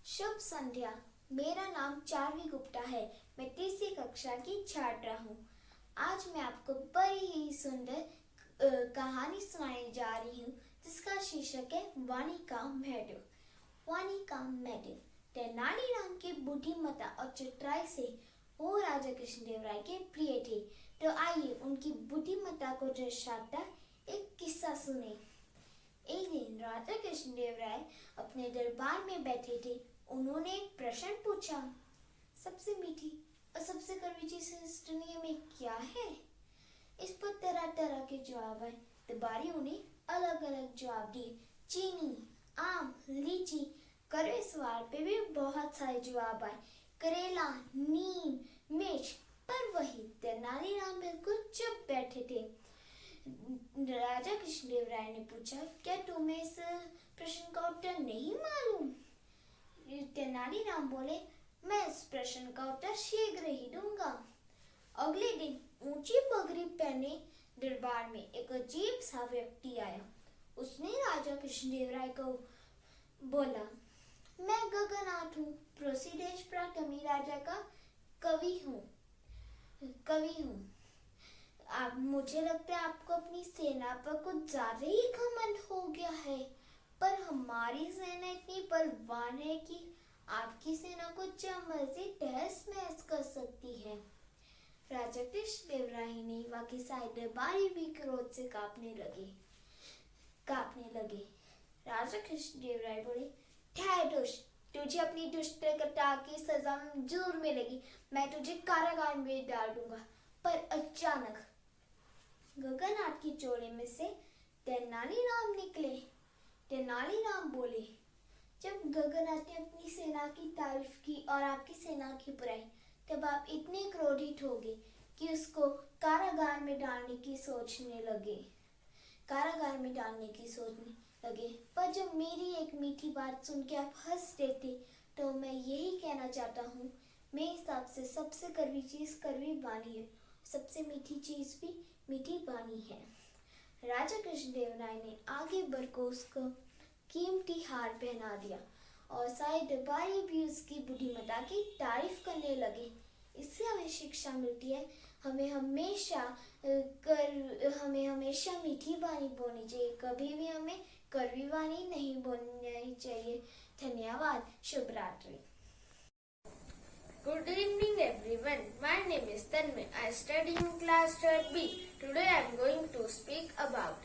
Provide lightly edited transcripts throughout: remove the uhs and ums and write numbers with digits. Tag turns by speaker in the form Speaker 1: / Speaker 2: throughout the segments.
Speaker 1: शुभ संध्या। मेरा नाम चार्वी गुप्ता है। मैं तीसरी कक्षा की छात्रा हूँ। आज मैं आपको बड़ी ही सुंदर कहानी सुनाने जा रही हूँ जिसका शीर्षक है वाणी का मेढक। वाणी का मेढक। तेनालीराम की बुद्धिमत्ता और चतुराई से वो राजा कृष्णदेवराय के प्रिय थे। तो आइए उनकी बुद्धिमत्ता को दर्शाता एक किस्सा सुने। एक दिन राजा कृष्णदेवराय अपने दरबार में बैठे थे। उन्होंने एक प्रश्न पूछा, सबसे मीठी और सबसे कड़वी चीज इस दुनिया में क्या है? इस पर तरह तरह के जवाब आए। दरबारी उन्हें अलग अलग जवाब दिए। चीनी, आम, लीची। कड़वे सवाल पे भी बहुत सारे जवाब आए। करेला, नीम, मिर्च। पर वही तेनालीराम बिल्कुल चुप बैठे थे। राजा कृष्णदेवराय ने पूछा, क्या तुम्हें इस प्रश्न का उत्तर नहीं मालूम? तेनालीराम बोले, मैं इस प्रश्न का उत्तर शीघ्र ही दूंगा। अगले दिन ऊंची पगड़ी पहने दरबार में एक अजीब सा व्यक्ति आया। उसने राजा कृष्णदेवराय को बोला, मैं गगननाथ हूँ, पृथ्वीदेश पराक्रमी राजा का कवि हूँ। आप मुझे लगता है आपको अपनी सेना पर कुछ ज्यादा ही घमंड हो गया है। पर हमारी सेना इतनी बलवान है कि आपकी सेना को जब मर्जी तहस महस कर सकती है। राजा कृष्णदेवराय ने बाकी सारे दरबारी भी क्रोध से कांपने लगे। राजा कृष्णदेवराय बोले, ठहर दुष्ट, तुझे अपनी दुष्टता की सजा जरूर मिलेगी। मैं तुझे कारागार में डाल दूंगा। पर अचानक गगननाथ की चोली में से तेनालीराम निकले। तेनालीराम बोले, जब गगननाथ ने अपनी सेना की तारीफ की और आपकी सेना की बुराई, तब आप इतने क्रोधित हो गए कि उसको कारागार में डालने की सोचने लगे। पर जब मेरी एक मीठी बात सुन के आप हंस देते, तो मैं यही कहना चाहता हूँ, मेरे हिसाब से सबसे कड़वी चीज कड़वी वाणी है, सबसे मीठी चीज भी मीठी वाणी है। राजा कृष्णदेवराय ने आगे बढ़कर उसको कीमती हार पहना दिया और सारे दरबारी भी उसकी बुद्धिमत्ता की तारीफ करने लगे। इससे हमें शिक्षा मिलती है, हमें हमेशा मीठी वाणी बोलनी चाहिए, कभी भी हमें कड़वी वाणी नहीं बोलनी चाहिए। धन्यवाद। शुभ रात्रि।
Speaker 2: Good evening everyone. My name is Tanmay. I study in class 3rd B. Today I am going to speak about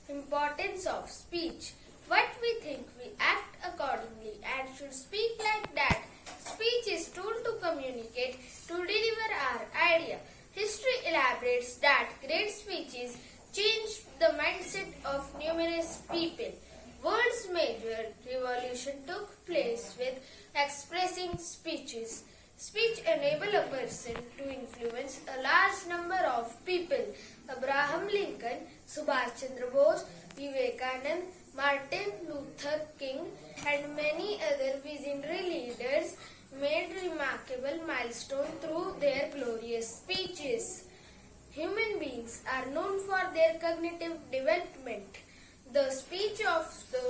Speaker 2: importance of speech. What we think, we act accordingly and should speak like that. Speech is tool to communicate, to deliver our idea. History elaborates that great speeches changed the mindset of numerous people. World's major revolution took place with expressing speeches. Speech enables a person to influence a large number of people. Abraham Lincoln, Subhash Chandra Bose, Vivekanand, Martin Luther King, and many other visionary leaders made remarkable milestones through their glorious speeches. Human beings are known for their cognitive development. The speech of the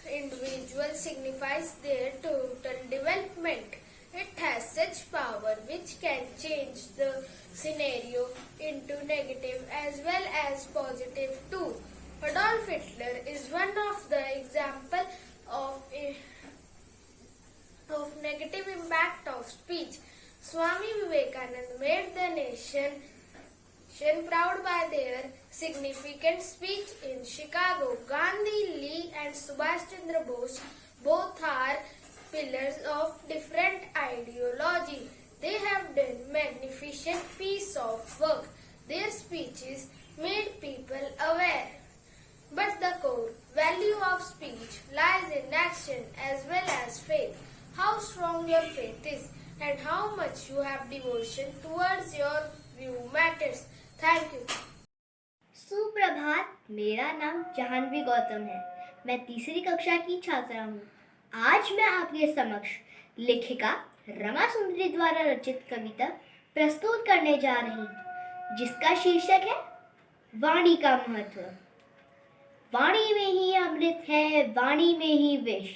Speaker 2: individual signifies their total development. It has such power which can change the scenario into negative as well as positive too. Adolf Hitler is one of the examples of negative impact of speech. Swami Vivekananda made the nation proud by their significant speech in Chicago. Gandhi, Lee and Subhash Chandra Bose both are pillars of different ideology. They have done magnificent piece of work. Their speeches made people aware. But the core value of speech lies in action as well as faith. How strong your faith is and how much you have devotion towards your view matters. Thank you.
Speaker 3: सुप्रभात। मेरा नाम जाह्नवी गौतम है। मैं तीसरी कक्षा की छात्रा हूँ। आज मैं आपके समक्ष लेखिका रमा सुंदरी द्वारा रचित कविता प्रस्तुत करने जा रही हूँ, जिसका शीर्षक है वाणी का महत्व। वाणी में ही अमृत है, वाणी में ही विष।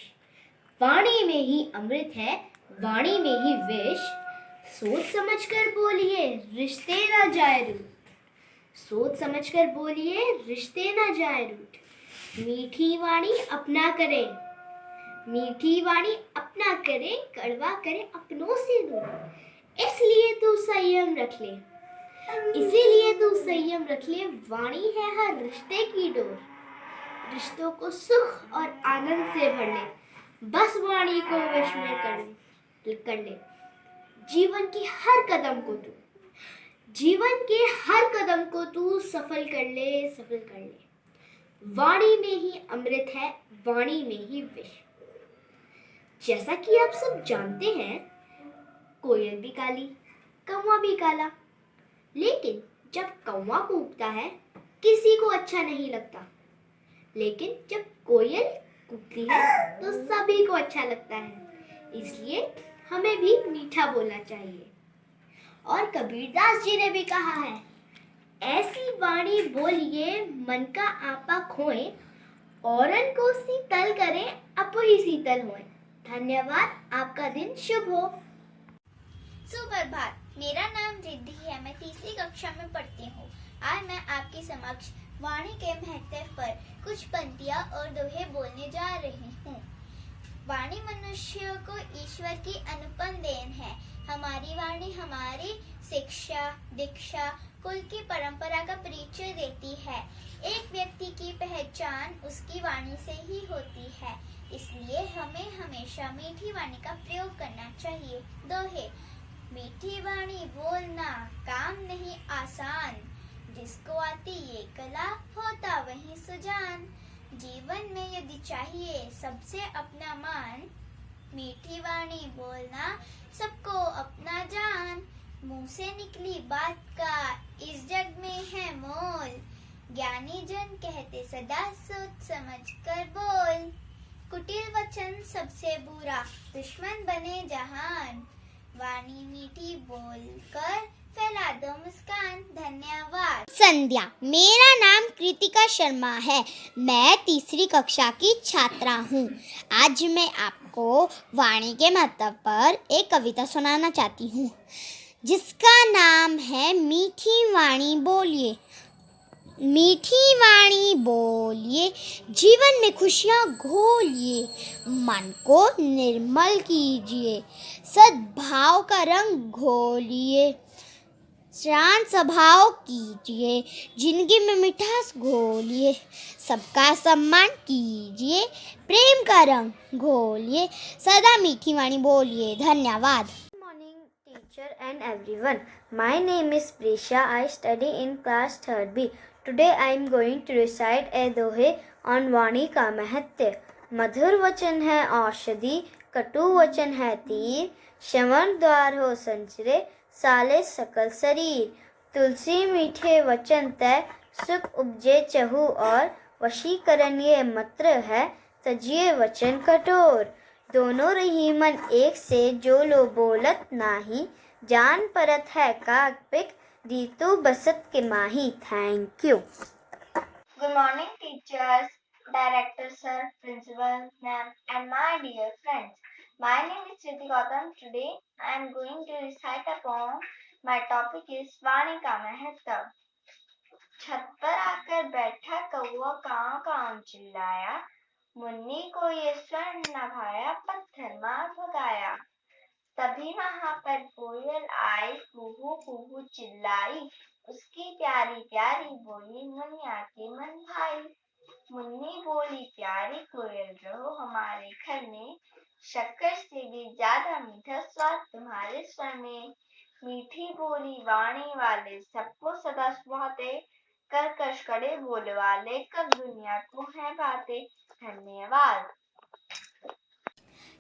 Speaker 3: वाणी में ही अमृत है, वाणी में ही विष। सोच समझकर बोलिए, रिश्ते ना जाए रूठ। सोच समझकर बोलिए, रिश्ते ना जाए रूठ। मीठी वाणी अपना करे, मीठी वाणी अपना करे, कड़वा करे अपनों से दूर। इसलिए तू संयम रख ले, इसीलिए तू संयम रख ले। वाणी है हर रिश्ते की डोर, रिश्तों को सुख और आनंद से भर ले। बस वाणी को वश में कर ले। जीवन के हर कदम को तू, जीवन के हर कदम को तू सफल कर ले, सफल कर ले। वाणी में ही अमृत है, वाणी में ही विष। जैसा कि आप सब जानते हैं, कोयल भी काली, कौवा भी काला। लेकिन जब कौवा कूकता है, किसी को अच्छा नहीं लगता। लेकिन जब कोयल कूकती है, तो सभी को अच्छा लगता है। इसलिए हमें भी मीठा बोलना चाहिए। और कबीरदास जी ने भी कहा है, ऐसी वाणी बोलिए मन का आपा खोए, औरन को शीतल करें आप ही शीतल होए। धन्यवाद, आपका दिन शुभ हो।
Speaker 1: सुप्रभात, मेरा नाम रिद्धि है। मैं तीसरी कक्षा में पढ़ती हूँ। आज मैं आपके समक्ष वाणी के महत्व पर कुछ पंक्तियाँ और दोहे बोलने जा रही हूँ। वाणी मनुष्य को ईश्वर की अनुपम देन है। हमारी वाणी हमारी शिक्षा, दीक्षा, कुल की परंपरा का परिचय देती है। एक व्यक्ति की पहचान उसकी वाणी से ही होती है। इसलिए हमें हमेशा मीठी वाणी का प्रयोग करना चाहिए। दोहे। मीठी वाणी बोलना काम नहीं आसान, जिसको आती ये कला होता वही सुजान। जीवन में यदि चाहिए सबसे अपना मान, मीठी वाणी बोलना सबको अपना जान। मुंह से निकली बात का इस जग में है मोल, ज्ञानी जन कहते सदा सोच समझ कर बोल। कुटिल वचन सबसे बुरा, दुश्मन बने जहान। वाणी मीठी बोलकर फैला दो मुस्कान। धन्यवाद।
Speaker 4: संध्या, मेरा नाम कृतिका शर्मा है। मैं तीसरी कक्षा की छात्रा हूँ। आज मैं आपको वाणी के महत्व पर एक कविता सुनाना चाहती हूँ, जिसका नाम है मीठी वाणी बोलिए। मीठी वाणी बोलिए, जीवन में खुशियाँ घोलिए। मन को निर्मल कीजिए, सद्भाव का रंग घोलिए। शांत स्वभाव कीजिए, जिंदगी में मिठास घोलिए। सबका सम्मान कीजिए, प्रेम का रंग घोलिए। सदा मीठी वाणी बोलिए। धन्यवाद।
Speaker 5: Good morning, teacher and everyone. My name is Prisha. I study in class 3rd B. Today I am going to recite a दोहे on वाणी का महत्व। मधुर वचन है औषधि, कटु वचन है तीर। श्रवण द्वार हो संचरे, साले सकल शरीर। तुलसी मीठे वचन तय, सुख उपजे चहु और। वशीकरण ये मंत्र है, तजिए वचन कठोर। दोनों रही मन एक से, जो लो बोलत नाही। जान परत है कापिक, रीतु बसत के माही। Thank you.
Speaker 1: Good morning, teachers, director sir, principal ma'am, and my dear friends. My name is Sriti Gautam. Today I am going to recite a poem. My topic is वाणी का महत्व। छत पर आकर बैठा कौवा काव काव चिल्लाया, मुन्नी को ये स्वर्ण न भाया, पत्थर मार भगाया। तभी वहां पर कोयल आई, कुहू कुहू चिल्लाई। उसकी प्यारी प्यारी बोली मुनिया के मन भाई। मुन्नी बोली प्यारी कोयल रहो हमारे घर में, शक्कर से भी ज्यादा मीठा स्वाद तुम्हारे स्वर में। मीठी बोली वाणी वाले सबको सदा सुहाते, कर्कश कड़े बोल वाले कब दुनिया को है बातें। धन्यवाद।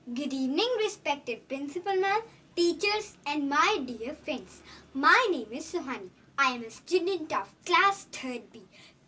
Speaker 6: Good evening, respected principal ma'am, teachers and my dear friends. My name is Suhani. I am a student of class 3rd B.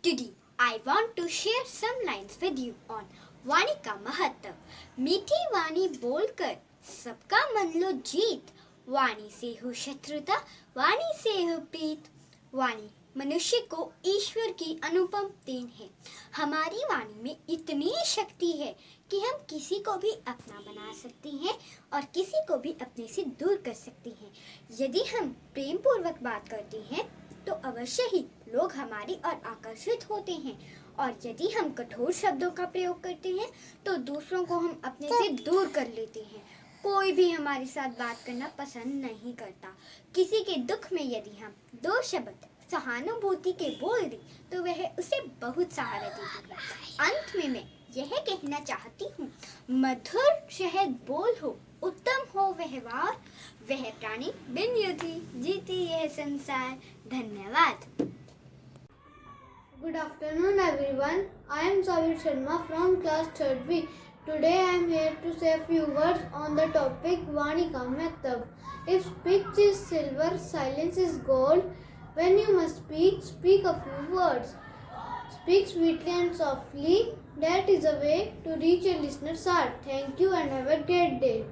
Speaker 6: Today, I want to share some lines with you on वाणी का महत्व। मीठी वाणी बोलकर सबका मन लो जीत, वाणी से हो शत्रुता, वाणी से हो प्रीत। वाणी मनुष्य को ईश्वर की अनुपम देन है। हमारी वाणी में इतनी शक्ति है कि हम किसी को भी अपना बना सकते हैं और किसी को भी अपने से दूर कर सकते हैं। यदि हम प्रेम पूर्वक बात करते हैं तो अवश्य ही लोग हमारी ओर आकर्षित होते हैं, और यदि हम कठोर शब्दों का प्रयोग करते हैं तो दूसरों को हम अपने से दूर कर लेते हैं। कोई भी हमारे साथ बात करना पसंद नहीं करता। किसी के दुख में यदि हम 2 शब्द सहानुभूति के बोल दें तो वह उसे बहुत सहारा देती है। अंत में मैं यह कहना चाहती हूँ, मधुर शहद बोल हो, उत्तम हो व्यवहार, वह प्राणी बिन युद्धि जीती यह संसार। धन्यवाद।
Speaker 7: Good afternoon everyone. I am Savir Sharma from class 3rd B. Today I am here to say a few words on the topic Vani ka Mahtav. If speech is silver, silence is gold. When you must speak, speak a few words. Speak sweetly and softly. That is a way to reach a listener's heart. Thank you and have a great day.